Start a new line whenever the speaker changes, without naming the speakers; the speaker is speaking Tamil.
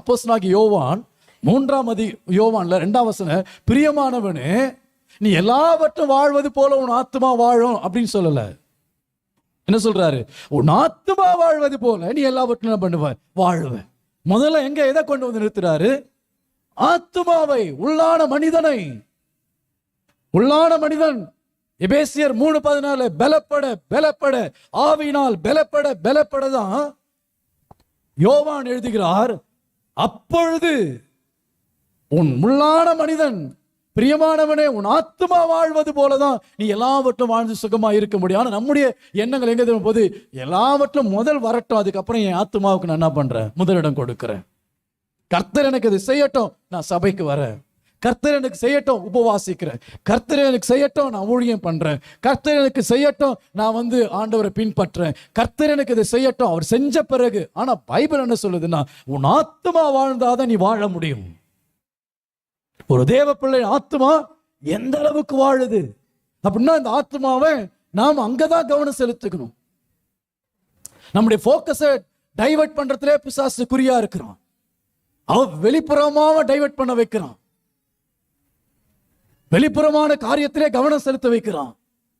அப்போஸ்தலனாகிய யோவான் 3 யோவான்ல 2 பிரியமானவனே, நீ எல்லாவற்றும் வாழ்வது போல உன் ஆத்துமா வாழும் அப்படின்னு சொல்லல. என்ன சொல்றாரு? உன் ஆத்துமா வாழ்வது போல நீ எல்லாவற்றும் பண்ணுவ, வாழுவ. முதல்ல எங்க எதை கொண்டு வந்து நிறுத்துறாரு? ஆத்துமாவை, உள்ளான மனிதனை. உள்ளான மனிதன் எபேசியர் 3:14 பலப்பட பலப்பட ஆவியினால் பலப்பட பலப்படதான் யோவான் எழுதுகிறார். அப்பொழுது உன் உள்ளான மனிதன், பிரியமானவனே, உன் ஆத்துமா வாழ்வது போலதான் நீ எல்லாவற்றும் வாழ்ந்து சுகமா இருக்க முடியும். ஆனா நம்முடைய எண்ணங்கள் எங்க தெரியும் போது, எல்லாவற்றும் முதல் வரட்டும், அதுக்கப்புறம் என் ஆத்துமாவுக்கு நான் என்ன பண்றேன்? முதலிடம் கொடுக்கிறேன். கர்த்தர் எனக்கு இது செய்யட்டும், நான் சபைக்கு வரேன். கர்த்தர் எனக்கு செய்யட்டும், உபவாசிக்கிறேன். கர்த்தர் எனக்கு செய்யட்டும், நான் ஊழியம் பண்றேன். கர்த்தர் எனக்கு செய்யட்டும், நான் ஆண்டவரை பின்பற்றேன். கர்த்தர் எனக்கு இதை செய்யட்டும், அவர் செஞ்ச பிறகு. ஆனா பைபிள் என்ன சொல்லுதுன்னா, உன் ஆத்துமா வாழ்ந்தாதான் நீ வாழ முடியும். ஒரு தேவ பிள்ளை ஆத்துமா எந்த அளவுக்கு வாழுது அப்படின்னா, இந்த ஆத்துமாவை நாம் அங்கதான் கவனம் செலுத்திக்கணும். நம்முடைய போக்கஸை டைவர்ட் பண்றதுலே பிசாசு குறியா இருக்கிறான். அவன் வெளிப்புறமாக டைவர்ட் பண்ண வைக்கிறான். வெளிப்புறமான காரியத்திலே கவனம் செலுத்த வைக்கிறான்.